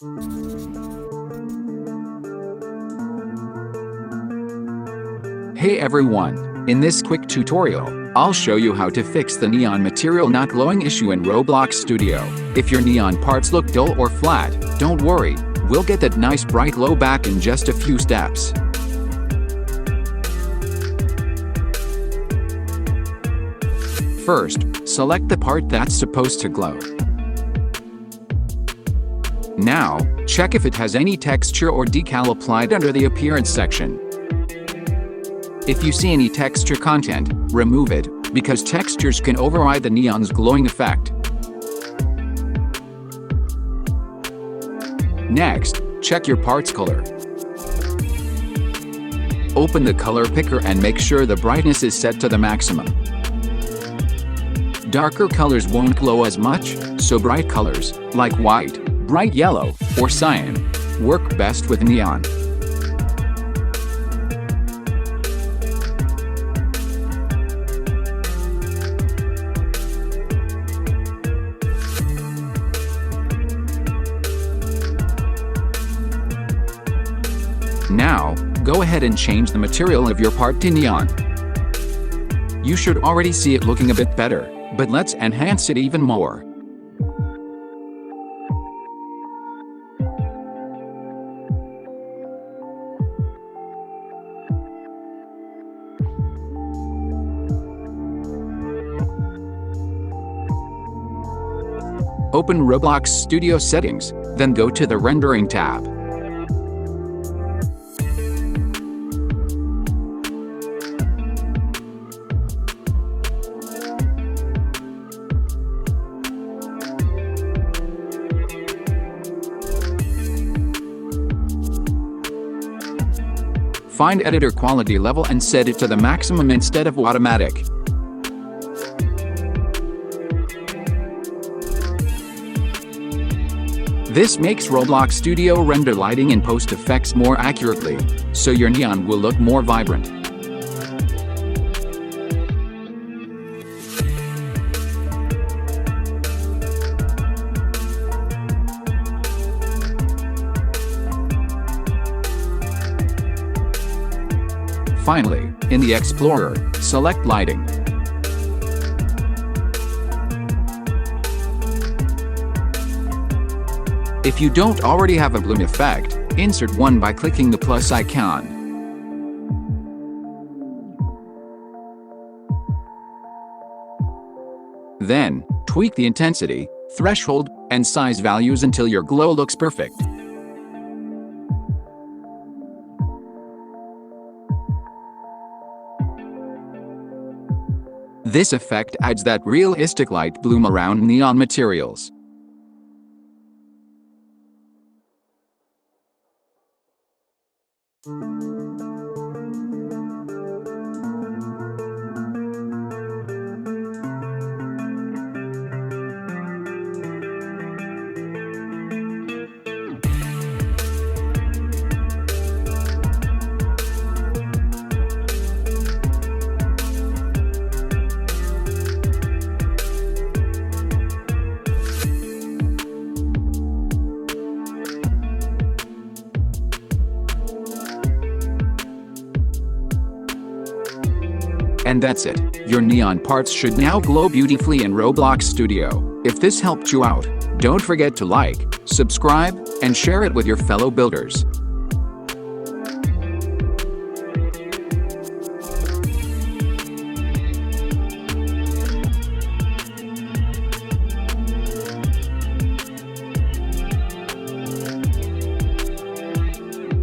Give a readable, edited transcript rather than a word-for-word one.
Hey everyone! In this quick tutorial, I'll show you how to fix the neon material not glowing issue in Roblox Studio. If your neon parts look dull or flat, don't worry, we'll get that nice bright glow back in just a few steps. First, select the part that's supposed to glow. Now, check if it has any texture or decal applied under the appearance section. If you see any texture content, remove it, because textures can override the neon's glowing effect. Next, check your part's color. Open the color picker and make sure the brightness is set to the maximum. Darker colors won't glow as much, so bright colors, like white, bright yellow, or cyan, work best with neon. Now, go ahead and change the material of your part to neon. You should already see it looking a bit better, but let's enhance it even more. Open Roblox Studio settings, then go to the Rendering tab. Find editor quality level and set it to the maximum instead of automatic. This makes Roblox Studio render lighting and post effects more accurately, so your neon will look more vibrant. Finally, in the Explorer, select Lighting. If you don't already have a BloomEffect, insert one by clicking the plus icon. Then, tweak the intensity, threshold, and size values until your glow looks perfect. This effect adds that realistic light bloom around neon materials. And that's it. Your neon parts should now glow beautifully in Roblox Studio. If this helped you out, don't forget to like, subscribe, and share it with your fellow builders.